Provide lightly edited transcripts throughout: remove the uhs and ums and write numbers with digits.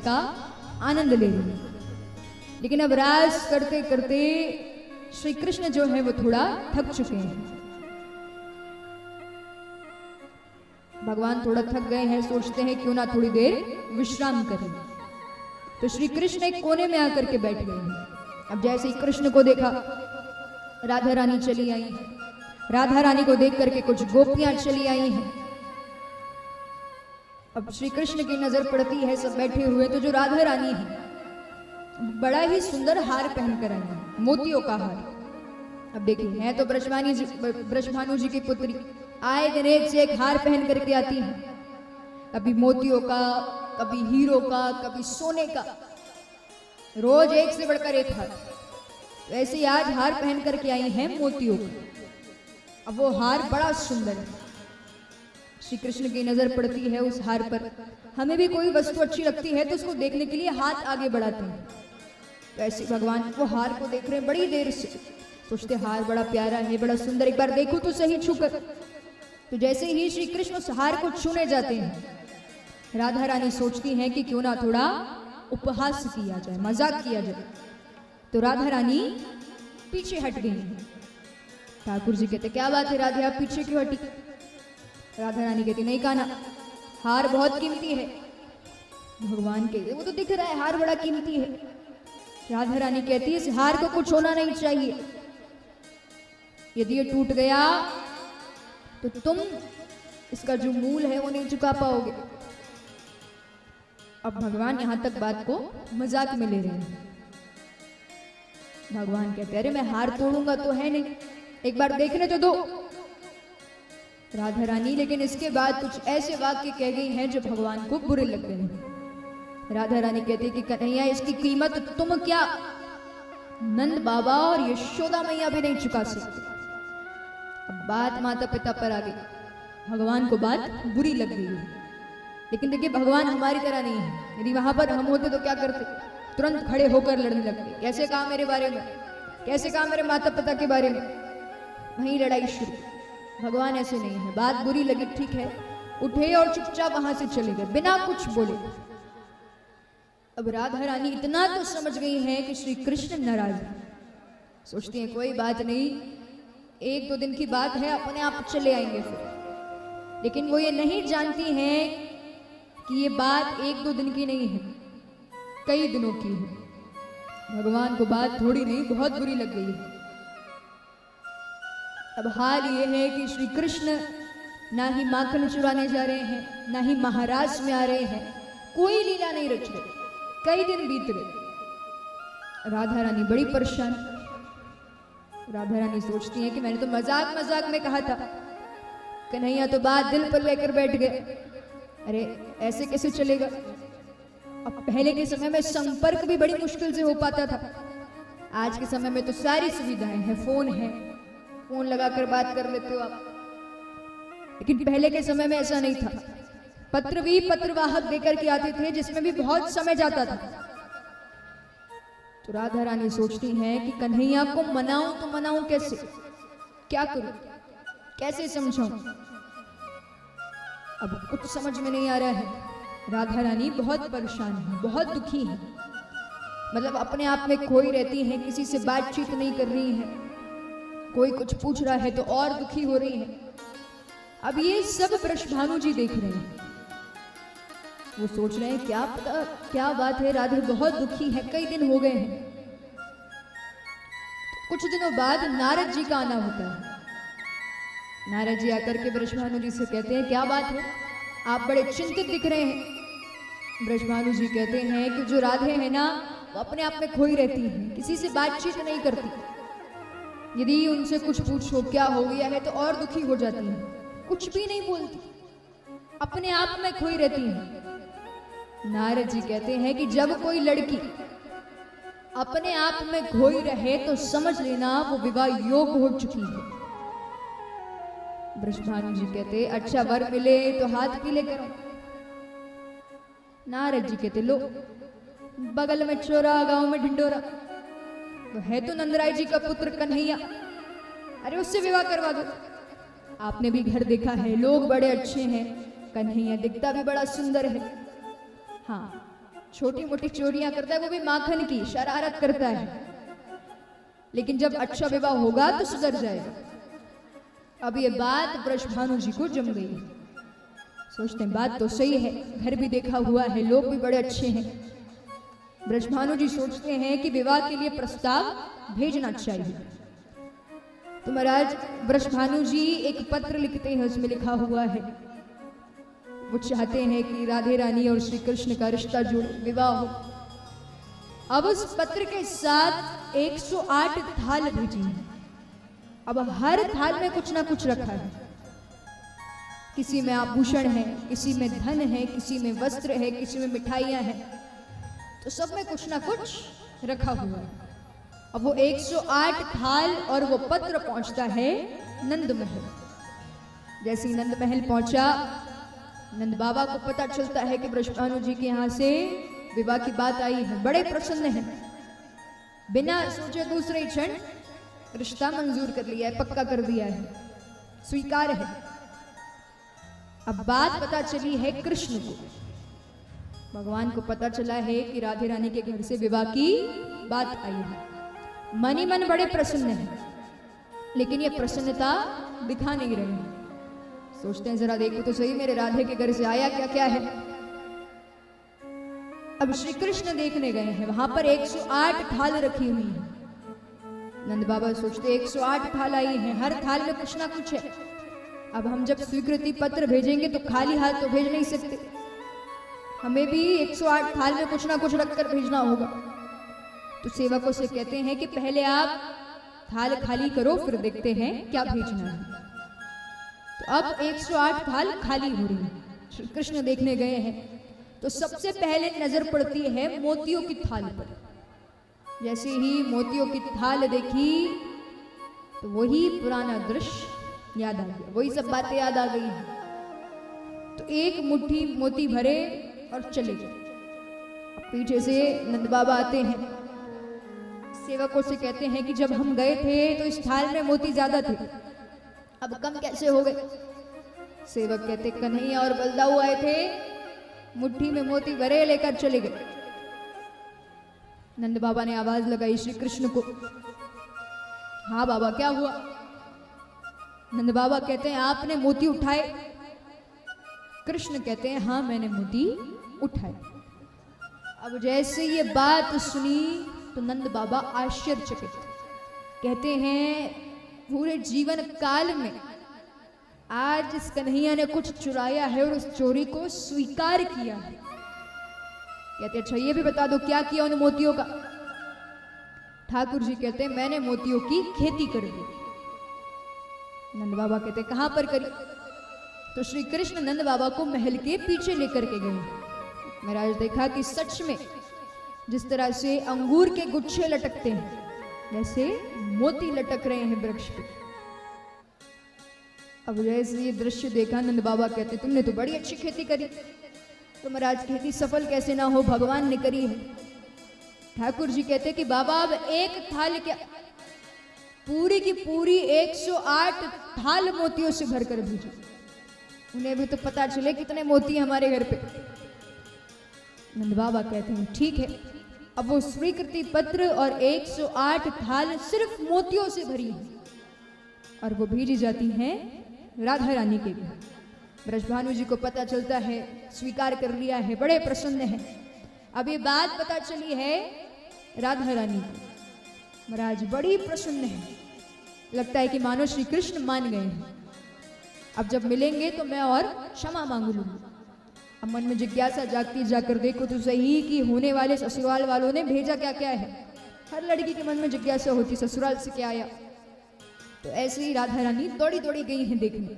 का आनंद ले रही है। लेकिन अब रास करते करते श्री कृष्ण जो है वो थोड़ा थक चुके हैं। भगवान थोड़ा थक गए हैं, सोचते हैं क्यों ना थोड़ी देर विश्राम करें। तो श्री कृष्ण एक कोने में आकर के बैठ गए हैं। अब जैसे ही कृष्ण को देखा, राधा रानी चली आई। राधा रानी को देख करके कुछ गोपियां चली आई हैं। अब श्री कृष्ण की नजर पड़ती है सब बैठे हुए, तो जो राधा रानी है बड़ा ही सुंदर हार पहन कर आई है, मोतियों का हार। अब देखिए, है तो ब्रजभानु जी की पुत्री, आए दिन एक से एक हार पहन करके आती है, कभी मोतियों का, कभी हीरो का, कभी सोने का, रोज एक से बढ़कर एक हार। वैसे ही आज हार पहन करके आई है मोतियों का। अब वो हार बड़ा सुंदर है। श्री कृष्ण की नजर पड़ती है उस हार पर। हमें भी कोई वस्तु अच्छी लगती है तो उसको देखने के लिए हाथ आगे बढ़ाते हैं। वैसे भगवान वो हार को देख रहे हैं बड़ी देर से, सोचते हार बड़ा प्यारा है, बड़ा सुंदर, एक बार देखो तो सही छूकर। तो जैसे ही श्री कृष्ण उस हार को छूने जाते हैं, राधा रानी सोचती हैं कि क्यों ना थोड़ा उपहास किया जाए, मजाक किया जाए। तो राधा रानी पीछे हट गई। ठाकुर जी कहते क्या बात है राधे, आप पीछे क्यों हटी? राधा रानी कहती नहीं कान्हा, हार बहुत कीमती है। भगवान कहते वो तो दिख रहा है हार बड़ा कीमती है। राधा रानी कहती है इस हार को कुछ होना नहीं चाहिए, यदि ये टूट गया तो तुम इसका जो मूल है वो नहीं चुका पाओगे। अब भगवान यहां तक बात को मजाक में ले रहे हैं। भगवान कहते अरे मैं हार तोड़ूंगा तो है नहीं, एक बार देखने तो दो। राधा रानी लेकिन इसके बाद कुछ ऐसे वाक्य कह गई हैं जो भगवान को बुरे लग गए हैं। राधा रानी कहती कि कन्हैया इसकी कीमत तुम क्या, नंद बाबा और यशोदा मैया भी नहीं चुका सकते। अब बात माता पिता पर आ गई, भगवान को बात बुरी लग गई। लेकिन देखिए भगवान हमारी तरह नहीं है। यदि वहां पर हम होते तो क्या करते? तुरंत खड़े होकर लड़ने लगते। कैसे कहा मेरे बारे में, कैसे कहा मेरे माता पिता के बारे में, वहीं लड़ाई शुरू। भगवान ऐसे नहीं है, बात बुरी लगी ठीक है, उठे और चुपचाप वहां से चले गए बिना कुछ बोले। अब राधा रानी इतना तो समझ गई है कि श्री कृष्ण नाराज है। सोचती हैं कोई बात नहीं, एक दो दिन की बात है, अपने आप चले आएंगे फिर। लेकिन वो ये नहीं जानती हैं कि ये बात एक दो दिन की नहीं है, कई दिनों की है। भगवान को बात थोड़ी नहीं बहुत बुरी लग गई है। अब हाल ये है कि श्री कृष्ण ना ही माखन चुराने जा रहे हैं, ना ही महाराज में आ रहे हैं, कोई लीला नहीं रच रहे। कई दिन बीत गए, राधा रानी बड़ी परेशान। राधा रानी सोचती है कि मैंने तो मजाक मजाक में कहा था, कन्हैया तो बात दिल पर लेकर बैठ गए। अरे ऐसे कैसे चलेगा? अब पहले के समय में संपर्क भी बड़ी मुश्किल से हो पाता था, आज के समय में तो सारी सुविधाएं हैं, फोन है, फोन लगाकर बात कर लेते हो आप। लेकिन पहले के समय में ऐसा नहीं था, पत्र भी पत्रवाहक देकर के आते थे जिसमें भी बहुत समय जाता था। तो राधा रानी सोचती हैं कि कन्हैया को मनाऊं तो मनाऊं कैसे, क्या करूं, कैसे समझाऊं? अब कुछ समझ में नहीं आ रहा है। राधा रानी बहुत परेशान है, बहुत दुखी है, मतलब अपने आप में खोई रहती है, किसी से बातचीत नहीं कर रही है, कोई कुछ पूछ रहा है तो और दुखी हो रही है। अब ये सब ब्रजभानु जी देख रहे हैं, वो सोच रहे हैं क्या पता क्या बात है, राधे बहुत दुखी है, कई दिन हो गए हैं। तो कुछ दिनों बाद नारद जी का आना होता है। नारद जी आकर के ब्रजभानु जी से कहते हैं क्या बात है, आप बड़े चिंतित दिख रहे हैं। ब्रजभानु जी कहते हैं कि जो राधे है ना वो अपने आप में खोई रहती है, किसी से बातचीत नहीं करती, यदि उनसे कुछ पूछो क्या हो गया है तो और दुखी हो जाती है, कुछ भी नहीं बोलती, अपने आप में खोई रहती है। नारद जी कहते हैं कि जब कोई लड़की अपने आप में खोई रहे तो समझ लेना वो विवाह योग्य हो चुकी है। ब्रजभानु जी कहते अच्छा वर मिले तो हाथ पीले करो। नारद जी कहते लो बगल में चोरा गांव में ढिंडोरा, तो है तो नंदराय जी का पुत्र कन्हैया, अरे उससे विवाह करवा दो। आपने भी घर देखा है, लोग बड़े अच्छे हैं, कन्हैया दिखता भी बड़ा सुंदर है। हाँ छोटी मोटी चोरियां करता है, वो भी माखन की शरारत करता है, लेकिन जब अच्छा विवाह होगा तो सुधर जाएगा। अब ये बात वृषभानु जी को जम गई। सोचते हैं बात तो सही है, घर भी देखा हुआ है, लोग भी बड़े अच्छे हैं। वृषभानु जी सोचते हैं कि विवाह के लिए प्रस्ताव भेजना चाहिए। तो महाराज वृषभानु जी एक पत्र लिखते हैं, उसमें लिखा हुआ है वो चाहते हैं कि राधे रानी और श्री कृष्ण का रिश्ता जो विवाह हो। अब उस पत्र के साथ 108 थाल भेजी हैं। अब हर थाल में कुछ ना कुछ रखा है, किसी में आभूषण है, किसी में धन है, किसी में वस्त्र है, किसी में मिठाइयां हैं, तो सब में कुछ ना कुछ रखा हुआ है। अब वो 108 थाल और वो पत्र पहुंचता है नंद महल। जैसे ही नंद महल पहुंचा, नंद बाबा को पता चलता है कि वृषभानु जी के यहाँ से विवाह की बात आई है। बड़े प्रसन्न हैं, बिना सोचे दूसरे क्षण रिश्ता मंजूर कर लिया है, पक्का कर दिया है, स्वीकार है। अब बात पता चली है कृष्ण को, भगवान को पता चला है कि राधे रानी के घर से विवाह की बात आई है। मन ही मन बड़े प्रसन्न हैं, लेकिन ये प्रसन्नता दिखा नहीं रहे हैं। सोचते हैं जरा देखो तो सही मेरे राधे के घर से आया क्या क्या है। अब श्री कृष्ण देखने गए हैं, वहां पर 108 थाल रखी हुई है। नंद बाबा सोचते 108 थाल आई हैं, हर थाल में कुछ ना कुछ है। अब हम जब स्वीकृति पत्र भेजेंगे तो खाली हाथ तो भेज नहीं सकते, हमें भी 108 थाल में कुछ ना कुछ रखकर भेजना होगा। तो सेवकों से कहते हैं कि पहले आप थाल खाली करो, फिर देखते हैं क्या भेजना है। तो अब 108 थाल खाली हो रही है, श्री कृष्ण देखने गए हैं। तो सबसे पहले नजर पड़ती है मोतियों की थाल पर। जैसे ही मोतियों की थाल देखी तो वही पुराना दृश्य याद आ गया, वही सब बातें याद आ गई हैं। तो एक मुट्ठी मोती भरे और चले गए। पीछे से नंद बाबा आते हैं, सेवकों से कहते हैं कि जब हम गए थे तो इस थाल में मोती ज्यादा थे, अब कम कैसे हो गए। सेवक कहते कन्हैया और बलदाऊ आए थे, मुट्ठी में मोती भरे लेकर चले गए। नंद बाबा ने आवाज लगाई श्री कृष्ण को, हाँ बाबा क्या हुआ। नंद बाबा कहते हैं आपने मोती उठाए। कृष्ण कहते हैं हाँ मैंने मोती उठाए। अब जैसे ये बात सुनी तो नंद बाबा आश्चर्यचकित, कहते हैं पूरे जीवन काल में आज इस कन्हैया ने कुछ चुराया है और उस चोरी को स्वीकार किया है। कहते अच्छा ये भी बता दो क्या किया उन मोतियों का। ठाकुर जी कहते हैं मैंने मोतियों की खेती कर दी। नंद बाबा कहते कहां पर करी। तो श्री कृष्ण नंद बाबा को महल के पीछे लेकर के गए। महाराज देखा कि सच में जिस तरह से अंगूर के गुच्छे लटकते हैं वैसे मोती लटक रहे हैं वृक्ष पे। अब जैसे ये दृश्य देखा नंद बाबा कहते तुमने तो बड़ी अच्छी खेती करी। तो महाराज खेती सफल कैसे ना हो, भगवान ने करी है। ठाकुर जी कहते कि बाबा अब एक थाल क्या, पूरी की पूरी 108 थाल मोतियों से भरकर भेजो, उन्हें भी तो पता चले कितने मोती हमारे घर पे। नंद बाबा कहते हैं ठीक है। अब वो स्वीकृति पत्र और 108 थाल सिर्फ मोतियों से भरी है और वो भेजी जाती हैं राधा रानी के घर। वृषभानु जी को पता चलता है, स्वीकार कर लिया है, बड़े प्रसन्न हैं। अब ये बात पता चली है राधा रानी को। महाराज बड़ी प्रसन्न है, लगता है कि मानो श्री कृष्ण मान गए हैं। अब जब मिलेंगे तो मैं और क्षमा मांग लूंगी। अब मन में जिज्ञासा जागती, जाकर देखो तो सही कि होने वाले ससुराल वालों ने भेजा क्या क्या है। हर लड़की के मन में जिज्ञासा होती ससुराल से क्या आया। तो ऐसे ही राधा रानी दौड़ी दौड़ी गई हैं देखने।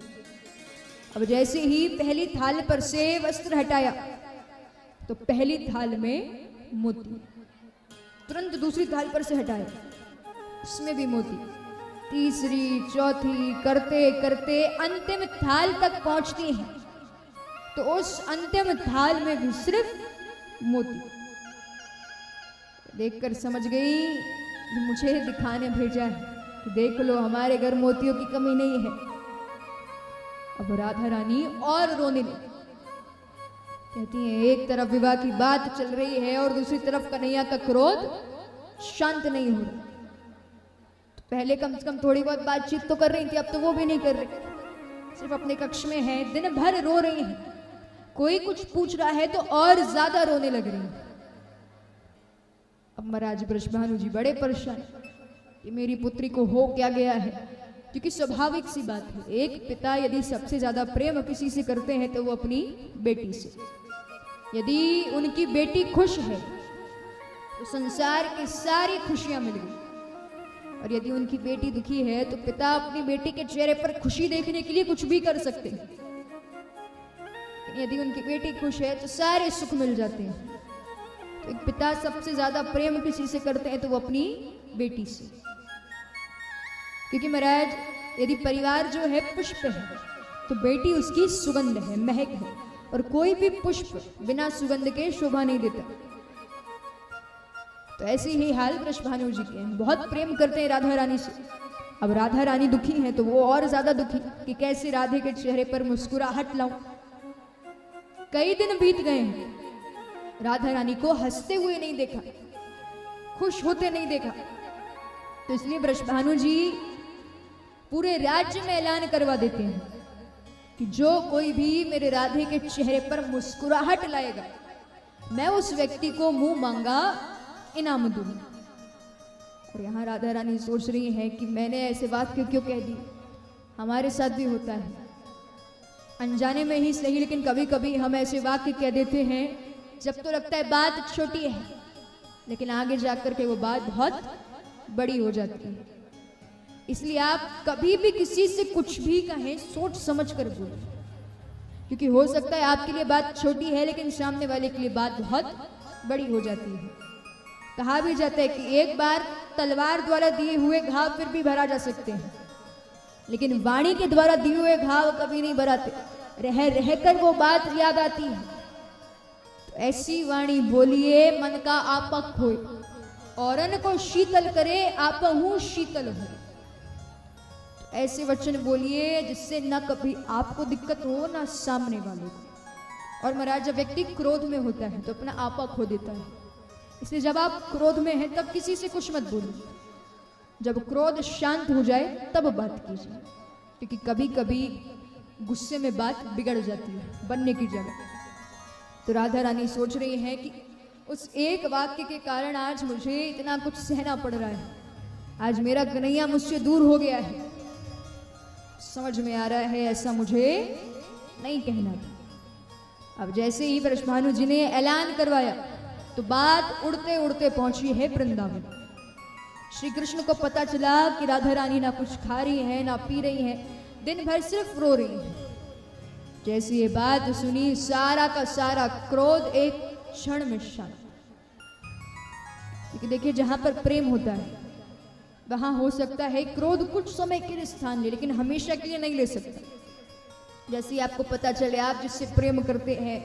अब जैसे ही पहली थाल पर से वस्त्र हटाया तो पहली थाल में मोती, तुरंत दूसरी थाल पर से हटाया उसमें भी मोती, तीसरी चौथी करते करते अंतिम थाल तक पहुंचती हैं तो उस अंतिम थाल में भी सिर्फ मोती। देखकर समझ गई कि मुझे दिखाने भेजा है कि देख लो हमारे घर मोतियों की कमी नहीं है। अब राधा रानी और रोने लगी। कहती हैं एक तरफ विवाह की बात चल रही है और दूसरी तरफ कन्हैया का क्रोध शांत नहीं हो रहा। तो पहले कम से कम थोड़ी बहुत बातचीत तो कर रही थी, अब तो वो भी नहीं कर रही, सिर्फ अपने कक्ष में है, दिन भर रो रही है। कोई कुछ पूछ रहा है तो और ज्यादा रोने लग रही है। अब महाराज बृषभानु जी बड़े परेशान कि मेरी पुत्री को हो क्या गया है, क्योंकि स्वाभाविक सी बात है, एक पिता यदि सबसे ज्यादा प्रेम किसी से करते हैं तो वो अपनी बेटी से। यदि उनकी बेटी खुश है तो संसार की सारी खुशियां मिल गई, और यदि उनकी बेटी दुखी है तो पिता अपनी बेटी के चेहरे पर खुशी देखने के लिए कुछ भी कर सकते हैं। यदि उनकी बेटी खुश है तो सारे सुख मिल जाते हैं। तो एक पिता सबसे ज्यादा प्रेम किसी से करते हैं तो वो अपनी बेटी से, क्योंकि महाराज यदि परिवार जो है पुष्प है तो बेटी उसकी सुगंध है, महक है, और कोई भी पुष्प बिना सुगंध के शोभा नहीं देता। तो ऐसे ही हाल बृषभानु जी के हैं, बहुत प्रेम करते हैं राधा रानी से। अब राधा रानी दुखी हैं तो वो और ज्यादा दुखी कि कैसे राधे के चेहरे पर मुस्कुराहट लाऊं। कई दिन बीत गए हैं, राधा रानी को हंसते हुए नहीं देखा, खुश होते नहीं देखा। तो इसलिए बृषभानु जी पूरे राज्य में ऐलान करवा देते हैं कि जो कोई भी मेरे राधे के चेहरे पर मुस्कुराहट लाएगा मैं उस व्यक्ति को मुंह मांगा इनाम दूंगी। और यहाँ राधा रानी सोच रही है कि मैंने ऐसे बात क्यों कह दी। हमारे साथ भी होता है, अनजाने में ही सही, लेकिन कभी कभी हम ऐसे वाक्य कह देते हैं जब तो लगता है बात छोटी है, लेकिन आगे जाकर के वो बात बहुत बड़ी हो जाती है। इसलिए आप कभी भी किसी से कुछ भी कहें सोच समझ कर बोलें, क्योंकि हो सकता है आपके लिए बात छोटी है लेकिन सामने वाले के लिए बात बहुत बड़ी हो जाती है। कहा भी जाता है कि एक बार तलवार द्वारा दिए हुए घाव फिर भी भरा जा सकते हैं, लेकिन वाणी के द्वारा दिए हुए घाव कभी नहीं भराते, रह रहकर वो बात याद आती है। तो ऐसी वाणी बोलिए मन का आपक होए, औरन को शीतल करे आपहू शीतल हो। तो ऐसे वचन बोलिए जिससे न कभी आपको दिक्कत हो ना सामने वाले को। और महाराज जब व्यक्ति क्रोध में होता है तो अपना आपा खो देता है, इसलिए जब आप क्रोध में हैं तब किसी से कुछ मत बोलिए, जब क्रोध शांत हो जाए तब बात कीजिए, क्योंकि कभी कभी गुस्से में बात बिगड़ जाती है बनने की जगह। तो राधा रानी सोच रही है कि उस एक वाक्य के कारण आज मुझे इतना कुछ सहना पड़ रहा है, आज मेरा कन्हैया मुझसे दूर हो गया है। समझ में आ रहा है ऐसा मुझे नहीं कहना था। अब जैसे ही बृषभानु जी ने ऐलान करवाया तो बात उड़ते उड़ते पहुंची है वृंदावन। श्री कृष्ण को पता चला कि राधा रानी ना कुछ खा रही है ना पी रही है, दिन भर सिर्फ रो रही है। जैसे ये बात सुनी सारा का सारा क्रोध एक क्षण में शांत। क्योंकि देखिए जहां पर प्रेम होता है वहां हो सकता है क्रोध कुछ समय के लिए स्थान ले, लेकिन हमेशा के लिए नहीं ले सकता। जैसे आपको पता चले आप जिससे प्रेम करते हैं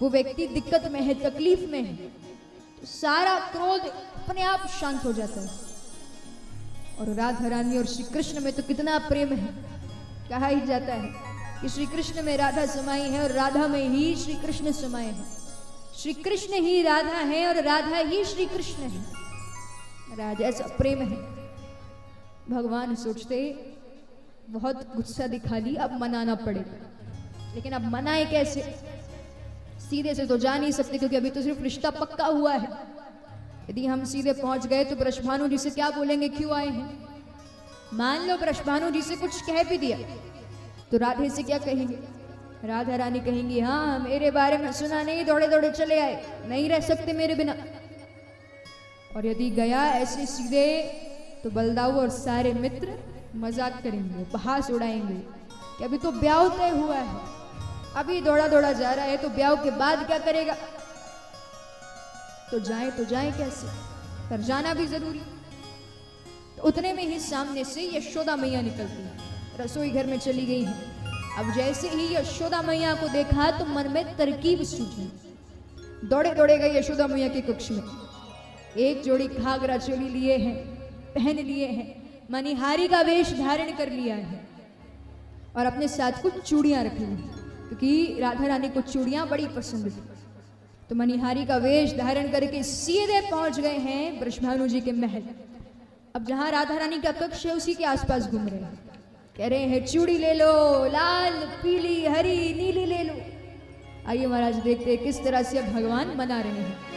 वो व्यक्ति दिक्कत में है, तकलीफ में है, तो सारा क्रोध अपने आप शांत हो जाता है। और राधा रानी और श्री कृष्ण में तो कितना प्रेम है, कहा ही जाता है कि श्री कृष्ण में राधा समाई है और राधा में ही श्री कृष्ण समाये हैं। श्री कृष्ण ही राधा है और राधा ही श्री कृष्ण है। महाराज ऐसा प्रेम है। भगवान सोचते बहुत गुस्सा दिखा ली, अब मनाना पड़ेगा, लेकिन अब मनाए कैसे? सीधे से तो जा नहीं सकते, क्योंकि अभी तो सिर्फ रिश्ता पक्का हुआ है। यदि हम सीधे पहुंच गए तो बृषभानु जी से क्या बोलेंगे, क्यों आए हैं? मान लो बृषभानु जी से कुछ कह भी दिया तो राधे से क्या कहेंगे? राधा रानी कहेंगी हाँ मेरे बारे में सुना नहीं, दौड़े दौड़े चले आए, नहीं रह सकते मेरे बिना। और यदि गया ऐसे सीधे तो बलदाऊ और सारे मित्र मजाक करेंगे, उपहास उड़ाएंगे कि अभी तो ब्याह तय हुआ है, अभी दौड़ा दौड़ा जा रहा है, तो ब्याह के बाद क्या करेगा? तो जाए कैसे, पर जाना भी जरूरी। तो उतने में ही सामने से यशोदा मैया निकलती है, रसोई घर में चली गई है। अब जैसे ही यशोदा मैया को देखा तो मन में तरकीब सूझी, दौड़े दौड़े गए यशोदा मैया के कक्ष में। एक जोड़ी घाघरा चोली लिए हैं, पहन लिए हैं, मनिहारी का वेश धारण कर लिया है और अपने साथ कुछ चूड़ियां रखी हैं। क्योंकि राधा रानी को चूड़ियां बड़ी पसंद थी। तो मनिहारी का वेश धारण करके सीधे पहुंच गए हैं ब्रजभानु जी के महल। अब जहां राधा रानी का कक्ष है उसी के आसपास घूम रहे हैं, कह रहे हैं चूड़ी ले लो, लाल पीली हरी नीली ले लो। आइए महाराज देखते हैं किस तरह से भगवान मना रहे हैं।